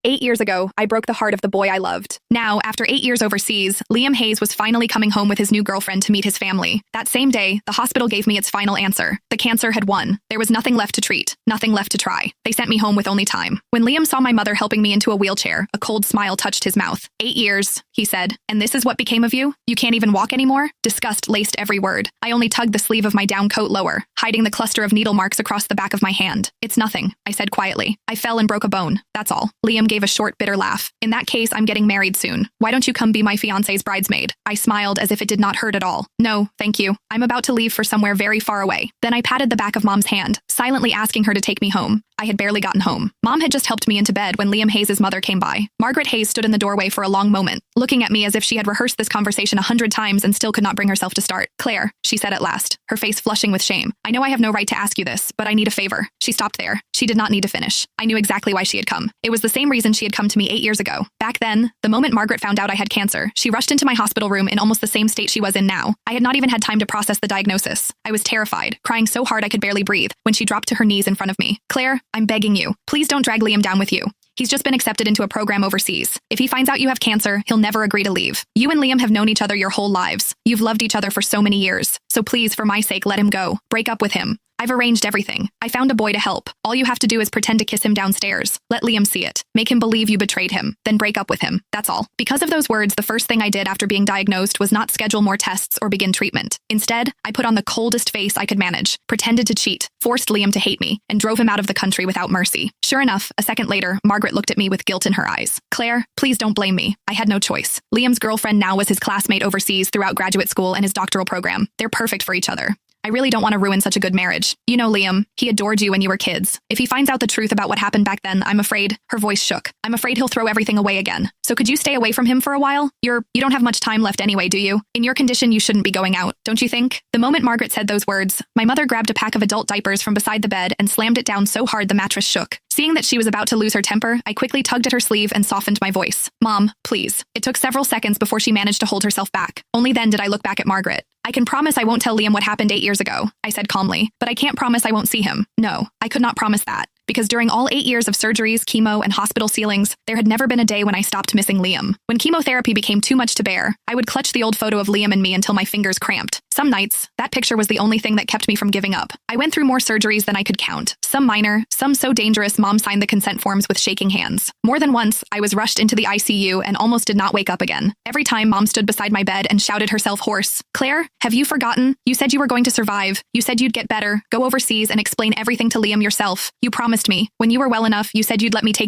8 years ago, I broke the heart of the boy I loved. Now, after 8 years overseas, Liam Hayes was finally coming home with his new girlfriend to meet his family. That same day, the hospital gave me its final answer. The cancer had won. There was nothing left to treat, nothing left to try. They sent me home with only time. When Liam saw my mother helping me into a wheelchair, a cold smile touched his mouth. 8 years, he said. And this is what became of you? You can't even walk anymore? Disgust laced every word. I only tugged the sleeve of my down coat lower, hiding the cluster of needle marks across the back of my hand. It's nothing, I said quietly. I fell and broke a bone. That's all. Liam gave a short, bitter laugh. In that case, I'm getting married soon. Why don't you come be my fiancé's bridesmaid? I smiled as if it did not hurt at all. No, thank you. I'm about to leave for somewhere very far away. Then I patted the back of Mom's hand, silently asking her to take me home. I had barely gotten home. Mom had just helped me into bed when Liam Hayes' mother came by. Margaret Hayes stood in the doorway for a long moment, looking at me as if she had rehearsed this conversation 100 times and still could not bring herself to start. Claire, she said at last, her face flushing with shame. I know I have no right to ask you this, but I need a favor. She stopped there. She did not need to finish. I knew exactly why she had come. It was the same reason she had come to me 8 years ago. Back then, the moment Margaret found out I had cancer, she rushed into my hospital room in almost the same state she was in now. I had not even had time to process the diagnosis. I was terrified, crying so hard I could barely breathe, when she dropped to her knees in front of me. Claire, I'm begging you. Please don't drag Liam down with you. He's just been accepted into a program overseas. If he finds out you have cancer, he'll never agree to leave. You and Liam have known each other your whole lives. You've loved each other for so many years. So please, for my sake, let him go. Break up with him. I've arranged everything. I found a boy to help. All you have to do is pretend to kiss him downstairs. Let Liam see it. Make him believe you betrayed him. Then break up with him. That's all. Because of those words, the first thing I did after being diagnosed was not schedule more tests or begin treatment. Instead, I put on the coldest face I could manage, pretended to cheat, forced Liam to hate me, and drove him out of the country without mercy. Sure enough, a second later, Margaret looked at me with guilt in her eyes. Claire, please don't blame me. I had no choice. Liam's girlfriend now was his classmate overseas throughout graduate school and his doctoral program. They're perfect for each other. I really don't want to ruin such a good marriage. You know, Liam, he adored you when you were kids. If he finds out the truth about what happened back then, I'm afraid, her voice shook. I'm afraid he'll throw everything away again. So could you stay away from him for a while? You don't have much time left anyway, do you? In your condition, you shouldn't be going out, don't you think? The moment Margaret said those words, my mother grabbed a pack of adult diapers from beside the bed and slammed it down so hard the mattress shook. Seeing that she was about to lose her temper, I quickly tugged at her sleeve and softened my voice. Mom, please. It took several seconds before she managed to hold herself back. Only then did I look back at Margaret. I can promise I won't tell Liam what happened 8 years ago, I said calmly, but I can't promise I won't see him. No, I could not promise that. Because during all 8 years of surgeries, chemo, and hospital ceilings, there had never been a day when I stopped missing Liam. When chemotherapy became too much to bear, I would clutch the old photo of Liam and me until my fingers cramped. Some nights, that picture was the only thing that kept me from giving up. I went through more surgeries than I could count. Some minor, some so dangerous Mom signed the consent forms with shaking hands. More than once, I was rushed into the ICU and almost did not wake up again. Every time Mom stood beside my bed and shouted herself hoarse, Claire, have you forgotten? You said you were going to survive. You said you'd get better, go overseas and explain everything to Liam yourself. You promised me. When you were well enough, you said you'd let me take you